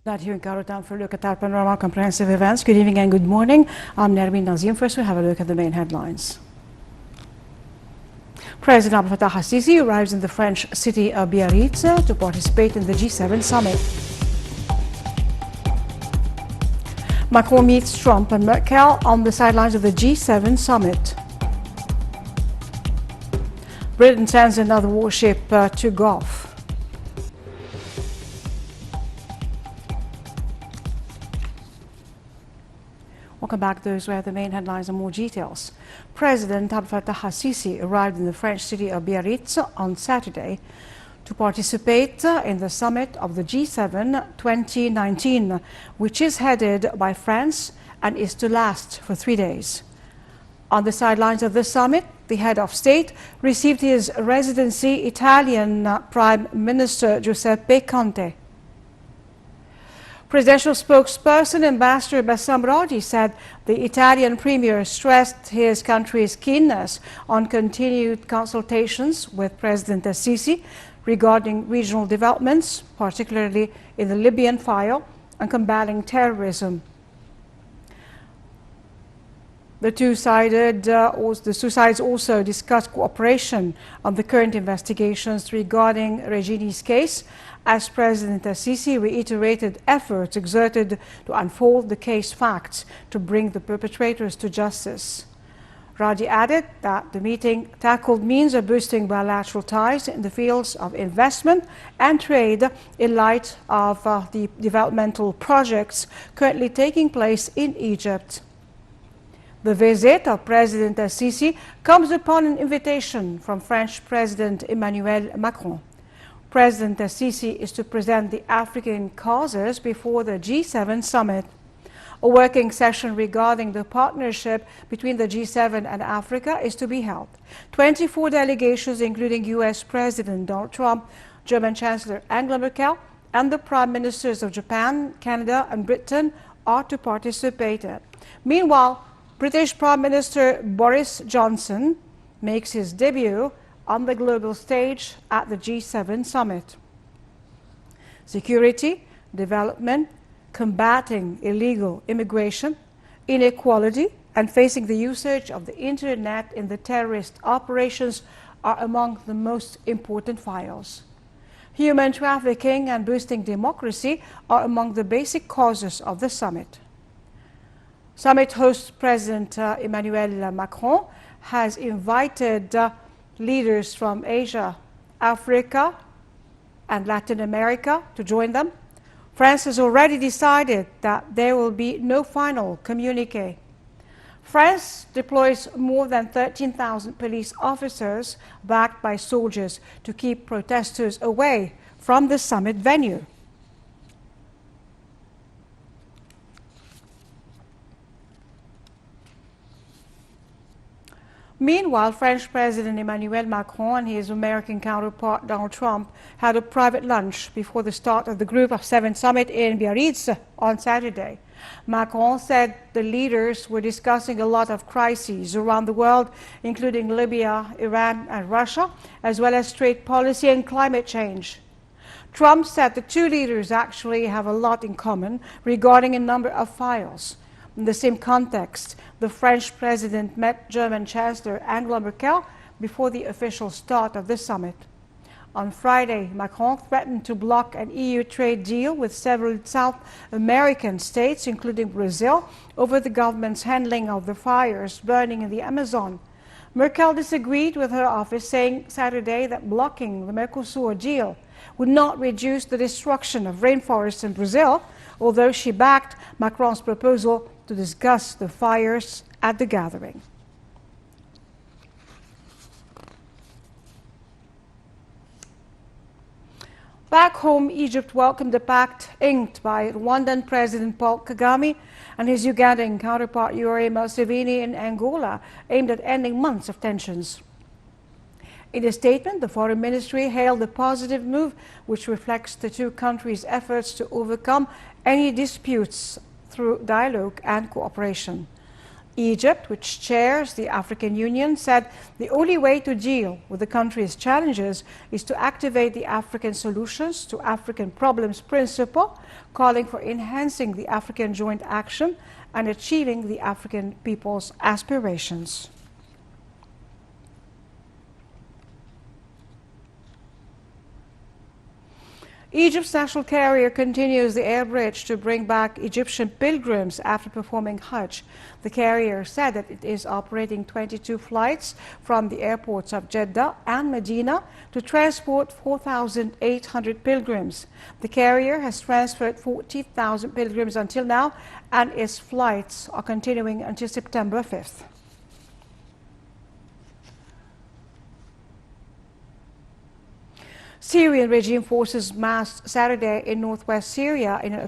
That here in Cairo, time for a look at our Panorama comprehensive events. Good evening and good morning. I'm Nermin Nazim. First, we have a look at the main headlines. President Abdel Fattah al-Sisi arrives in the French city of Biarritz to participate in the G7 summit. Macron meets Trump and Merkel on the sidelines of the G7 summit. Britain sends another warship to Gulf. Welcome back. Those were the main headlines and more details. President Abdel Fattah al-Sisi arrived in the French city of Biarritz on Saturday to participate in the summit of the G7 2019, which is headed by France and is to last for 3 days. On the sidelines of the summit, the head of state received his residency Italian Prime Minister Giuseppe Conte. Presidential spokesperson Ambassador Bassam Raji said the Italian premier stressed his country's keenness on continued consultations with President al-Sisi regarding regional developments, particularly in the Libyan file, and combating terrorism. The two sides also discussed cooperation on the current investigations regarding Regini's case, as President al-Sisi reiterated efforts exerted to unfold the case facts to bring the perpetrators to justice. Raji added that the meeting tackled means of boosting bilateral ties in the fields of investment and trade in light of the developmental projects currently taking place in Egypt. The visit of President al-Sisi comes upon an invitation from French President Emmanuel Macron. President al-Sisi is to present the African causes before the G7 summit. A working session regarding the partnership between the G7 and Africa is to be held. 24 delegations, including U.S. President Donald Trump, German Chancellor Angela Merkel, and the Prime Ministers of Japan, Canada, and Britain are to participate in. Meanwhile, British Prime Minister Boris Johnson makes his debut on the global stage at the G7 summit. Security, development, combating illegal immigration, inequality, and facing the usage of the internet in the terrorist operations are among the most important files. Human trafficking and boosting democracy are among the basic causes of the summit. Summit host President Emmanuel Macron has invited leaders from Asia, Africa, and Latin America to join them. France has already decided that there will be no final communique. France deploys more than 13,000 police officers backed by soldiers to keep protesters away from the summit venue. Meanwhile, French President Emmanuel Macron and his American counterpart Donald Trump had a private lunch before the start of the Group of Seven summit in Biarritz on Saturday. Macron said the leaders were discussing a lot of crises around the world, including Libya, Iran, and Russia, as well as trade policy and climate change. Trump said the two leaders actually have a lot in common regarding a number of files. In the same context, the French president met German Chancellor Angela Merkel before the official start of the summit. On Friday, Macron threatened to block an EU trade deal with several South American states, including Brazil, over the government's handling of the fires burning in the Amazon. Merkel disagreed with her office, saying Saturday that blocking the Mercosur deal would not reduce the destruction of rainforests in Brazil, although she backed Macron's proposal to discuss the fires at the gathering. Back home, Egypt welcomed a pact inked by Rwandan President Paul Kagame and his Ugandan counterpart Yoweri Museveni in Angola, aimed at ending months of tensions. In a statement, the Foreign Ministry hailed the positive move, which reflects the two countries' efforts to overcome any disputes through dialogue and cooperation. Egypt, which chairs the African Union, said the only way to deal with the country's challenges is to activate the African Solutions to African Problems principle, calling for enhancing the African joint action and achieving the African people's aspirations. Egypt's national carrier continues the air bridge to bring back Egyptian pilgrims after performing Hajj. The carrier said that it is operating 22 flights from the airports of Jeddah and Medina to transport 4,800 pilgrims. The carrier has transferred 40,000 pilgrims until now, and its flights are continuing until September 5th. Syrian regime forces massed Saturday in northwest Syria in an